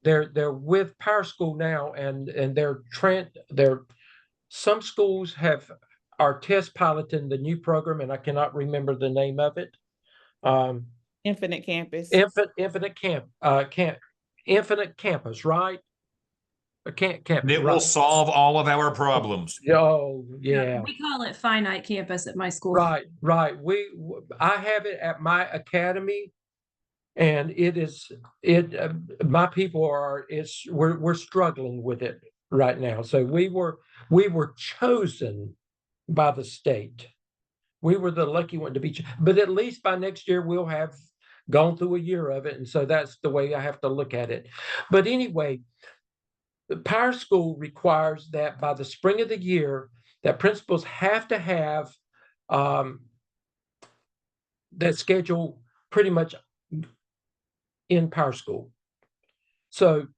they're with Power School now, and they're some schools are test piloting the new program, and I cannot remember the name of it. Infinite Campus. Infinite Campus, right? Campus, It will right. solve all of our problems. Oh, yeah. We call it Finite Campus at my school. Right. I have it at my academy, and my people we're struggling with it right now. So we were chosen by the state. We were the lucky one to be, but at least by next year we'll have gone through a year of it, and so that's the way I have to look at it. But anyway, the Power School requires that by the spring of the year, that principals have to have that schedule pretty much in Power School. So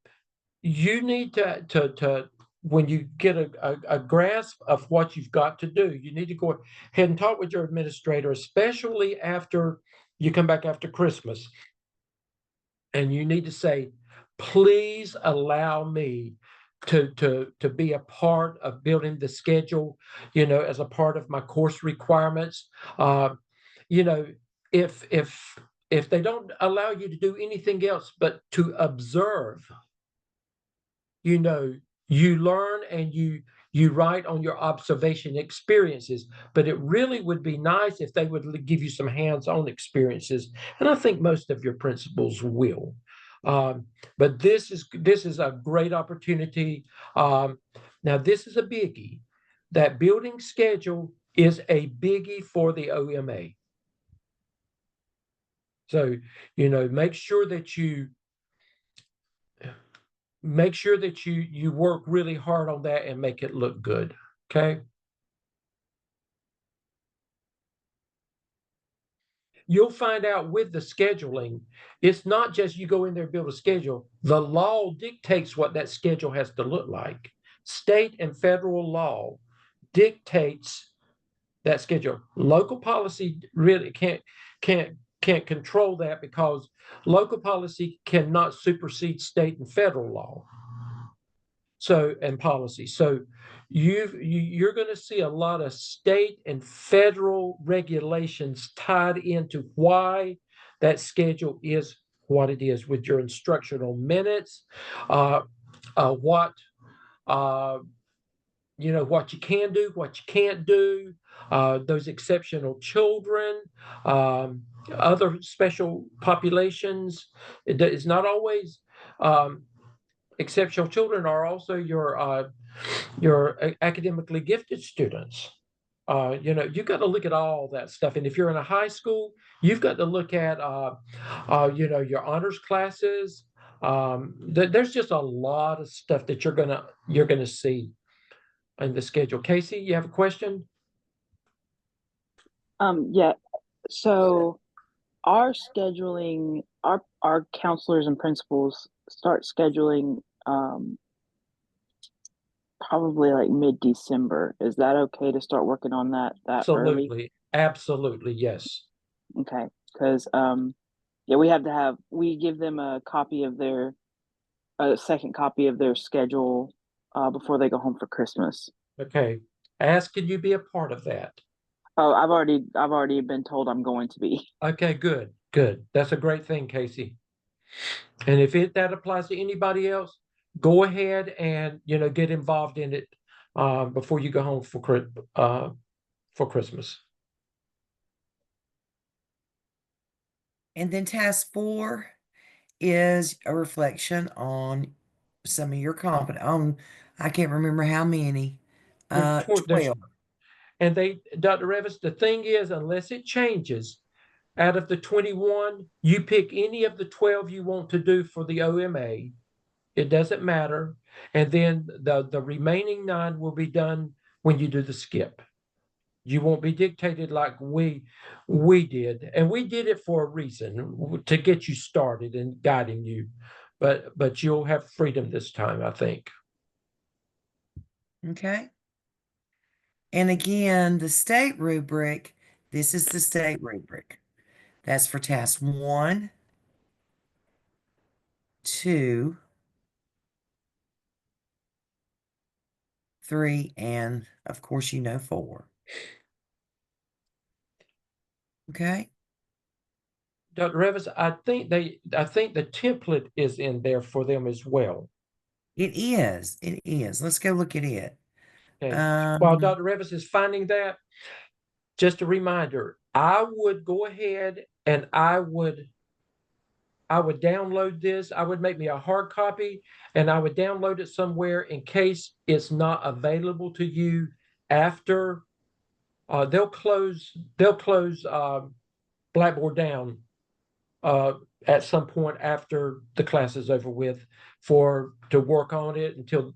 you need to when you get a grasp of what you've got to do, you need to go ahead and talk with your administrator, especially after you come back after Christmas. And you need to say, please allow me to be a part of building the schedule, as a part of my course requirements. If they don't allow you to do anything else but to observe, you learn and you write on your observation experiences, but it really would be nice if they would give you some hands-on experiences. And I think most of your principals will. But this is a great opportunity. Now, this is a biggie. That building schedule is a biggie for the OMA. So, make sure that you work really hard on that and make it look good. Okay. You'll find out with the scheduling, it's not just you go in there and build a schedule. The law dictates what that schedule has to look like. State and federal law dictates that schedule. Local policy really can't control that, because local policy cannot supersede state and federal law. And policy. So you're going to see a lot of state and federal regulations tied into why that schedule is what it is, with your instructional minutes, what you can do, what you can't do, those exceptional children, other special populations. It's not always exceptional children are also your academically gifted students. You've got to look at all that stuff. And if you're in a high school, you've got to look at your honors classes. There's just a lot of stuff that you're gonna see in the schedule. Casey, you have a question? Yeah. So our scheduling, our counselors and principals start scheduling probably like mid-December. Is that okay to start working on that Absolutely. early? Absolutely, yes. Okay, because we give them a second copy of their schedule before they go home for Christmas. Okay. Can you be a part of that? Oh, I've already been told I'm going to be. Okay, good. That's a great thing, Casey. And if that applies to anybody else, go ahead and get involved in it before you go home for Christmas. And then task 4 is a reflection on some of your I can't remember how many. 12. And Dr. Revis, the thing is, unless it changes, out of the 21, you pick any of the 12 you want to do for the OMA. It doesn't matter. And then the remaining 9 will be done when you do the skip. You won't be dictated like we did, and we did it for a reason to get you started and guiding you. But you'll have freedom this time, I think. Okay. And again, the state rubric, this is the state rubric. That's for task 1, 2, 3, and of course, 4. Okay. Dr. Revis, I think the template is in there for them as well. It is. It is. Let's go look at it. Okay. While Um, Dr. Revis is finding that, just a reminder, I would go ahead and I would download this. I would make me a hard copy and I would download it somewhere in case it's not available to you after they'll close Blackboard down at some point after the class is over with to work on it until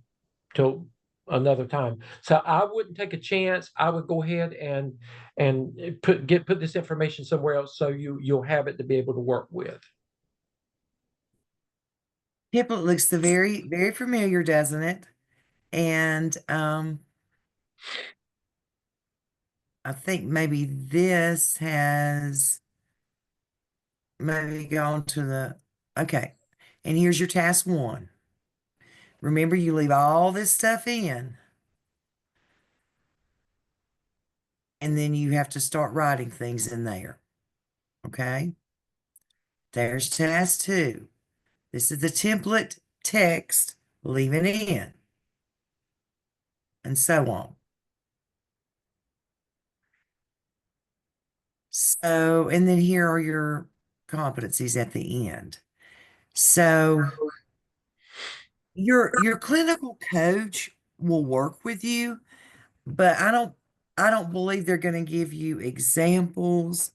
another time. So I wouldn't take a chance. I would go ahead and put this information somewhere else so you'll have it to be able to work with. template looks very, very familiar, doesn't it? And I think maybe this has maybe gone to the, okay. And here's your task 1. Remember, you leave all this stuff in. And then you have to start writing things in there. Okay. There's task 2. This is the template text, leave it in. And so on. So, and then here are your competencies at the end. So your clinical coach will work with you, but I don't believe they're going to give you examples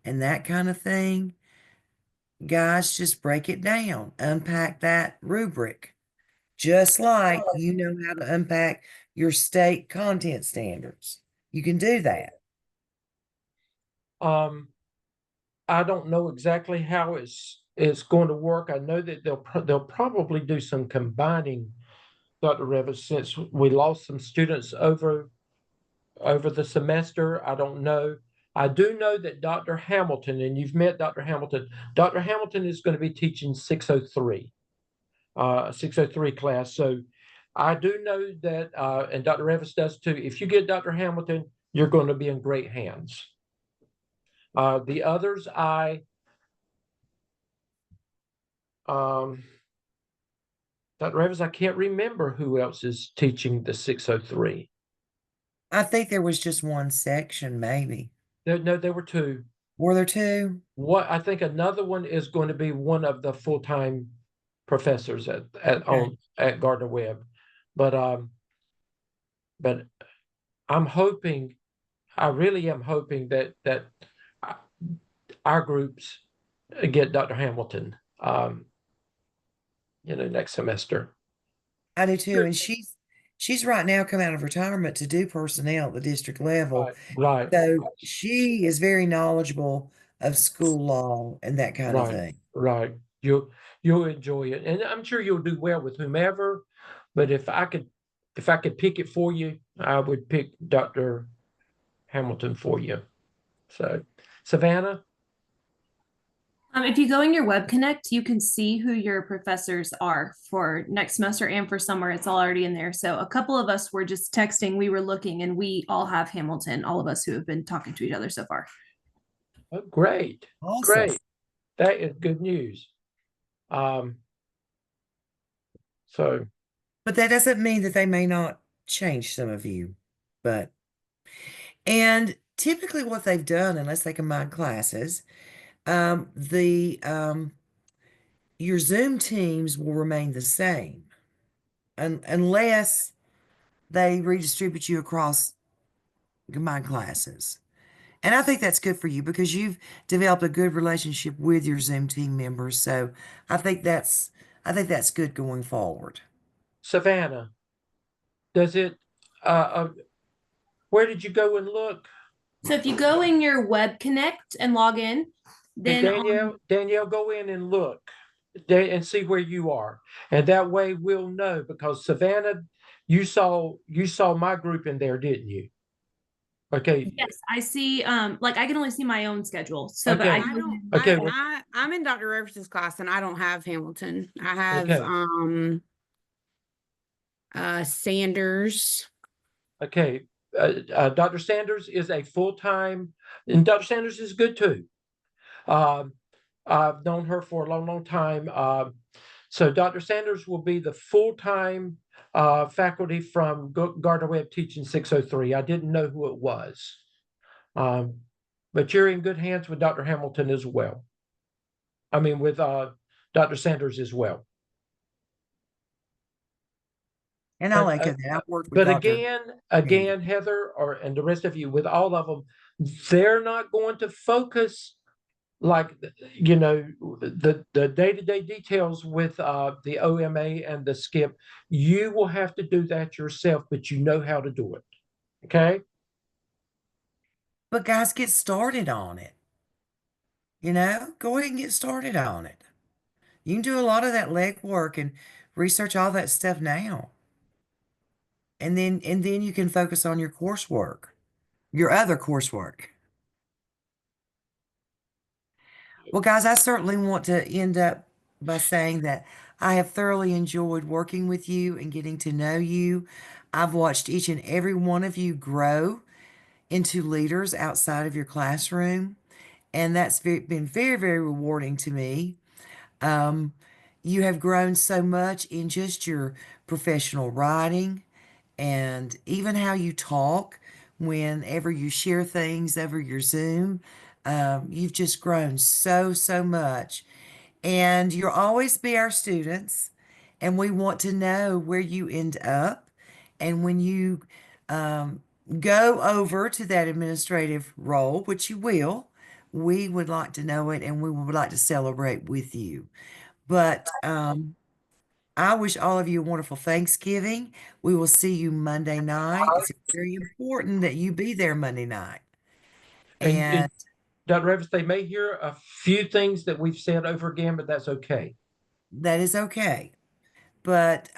and that kind of thing. Guys, just break it down, unpack that rubric, just like you know how to unpack your state content standards. You can do that. I don't know exactly how it's going to work. I know that they'll probably do some combining, Dr. Revis, since we lost some students over the semester. I don't know. I do know that Dr. Hamilton, and you've met Dr. Hamilton. Dr. Hamilton is going to be teaching 603 class. So I do know that, and Dr. Revis does too. If you get Dr. Hamilton, you're going to be in great hands. The others, Dr. Revis, I can't remember who else is teaching the 603. I think there was just one section, maybe. No, there were 2. Were there 2? What I think another one is going to be one of the full-time professors at Gardner Webb, but I'm hoping, I really am hoping that our groups get Dr. Hamilton, next semester. I do too, and she's right now come out of retirement to do personnel at the district level. Right. So she is very knowledgeable of school law and that kind of thing. Right. You'll enjoy it. And I'm sure you'll do well with whomever, but if I could pick it for you, I would pick Dr. Hamilton for you. So, Savannah? If you go in your Web Connect, you can see who your professors are for next semester and for summer. It's all already in there. So a couple of us were just texting, we were looking, and we all have Hamilton, all of us who have been talking to each other so far. Oh, great. Awesome. Great. That is good news. But that doesn't mean that they may not change some of you. And typically what they've done, unless they combine classes, your Zoom teams will remain the same unless they redistribute you across combined classes. And I think that's good for you because you've developed a good relationship with your Zoom team members. So I think that's good going forward. Savannah, does it, where did you go and look? So if you go in your web connect and log in, Hey, then on- Danielle, go in and look and see where you are. And that way we'll know, because Savannah, you saw my group in there, didn't you? Okay. yes, I see. Like I can only see my own schedule. So, but Okay. I I can- don't, Okay, I, well- I'm in Dr. Revis's class and I don't have Hamilton. I have, Okay. Sanders. Okay. Dr. Sanders is a full-time, and Dr. Sanders is good too. I've known her for a long, long time. So Dr. Sanders will be the full-time faculty from Gardner Webb Teaching 603. I didn't know who it was. But you're in good hands with Dr. Hamilton as well. I mean, with Dr. Sanders as well. And I'll But, echo that. I've worked with But Dr. again, Heather, and the rest of you, with all of them, they're not going to focus like, you know, the day-to-day details with the OMA and the skip. You will have to do that yourself, but you know how to do it. Okay. But guys, get started on it. You know, go ahead and get started on it. You can do a lot of that legwork and research all that stuff now. And then you can focus on your coursework, your other coursework. Well, guys, I certainly want to end up by saying that I have thoroughly enjoyed working with you and getting to know you. I've watched each and every one of you grow into leaders outside of your classroom, and that's been very, very rewarding to me. You have grown so much in just your professional writing and even how you talk whenever you share things over your Zoom. You've just grown so, so much. And you'll always be our students, and we want to know where you end up. And when you go over to that administrative role, which you will, we would like to know it and we would like to celebrate with you. But I wish all of you a wonderful Thanksgiving. We will see you Monday night. It's very important that you be there Monday night. And Dr. Revis, they may hear a few things that we've said over again, but that's okay. that is okay. But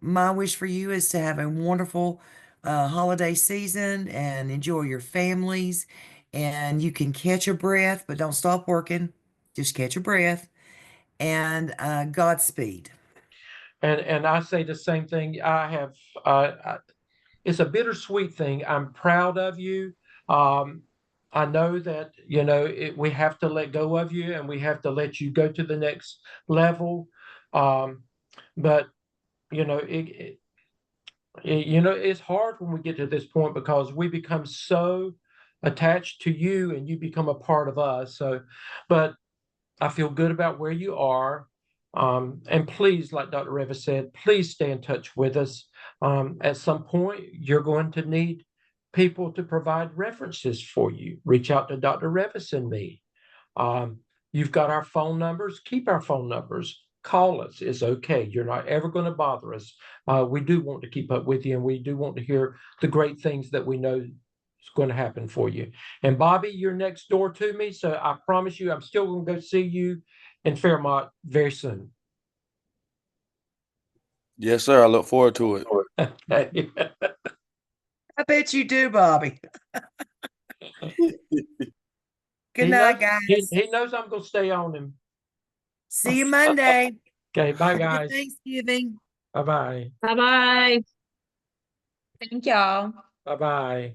my wish for you is to have a wonderful holiday season and enjoy your families. And you can catch your breath, but don't stop working. Just catch your breath. And Godspeed. And I say the same thing. It's a bittersweet thing. I'm proud of you. I know that, you know, we have to let go of you and we have to let you go to the next level. But you know, it's hard when we get to this point because we become so attached to you and you become a part of us. So, but I feel good about where you are. And please, like Dr. Revis said, please stay in touch with us. At some point, you're going to need people to provide references for you. Reach out to Dr. Revis and me. You've got our phone numbers. Keep our phone numbers. Call us. It's okay. You're not ever going to bother us. We do want to keep up with you, and we do want to hear the great things that we know is going to happen for you. And Bobby, you're next door to me, so I promise you I'm still going to go see you in Fairmont very soon. Yes, sir. I look forward to it. Okay. I bet you do, Bobby. Good He night, knows- guys. He knows I'm going to stay on him. See you Monday. Okay, bye, Happy guys. Thanksgiving. Bye-bye. Bye-bye. Thank y'all. Bye-bye.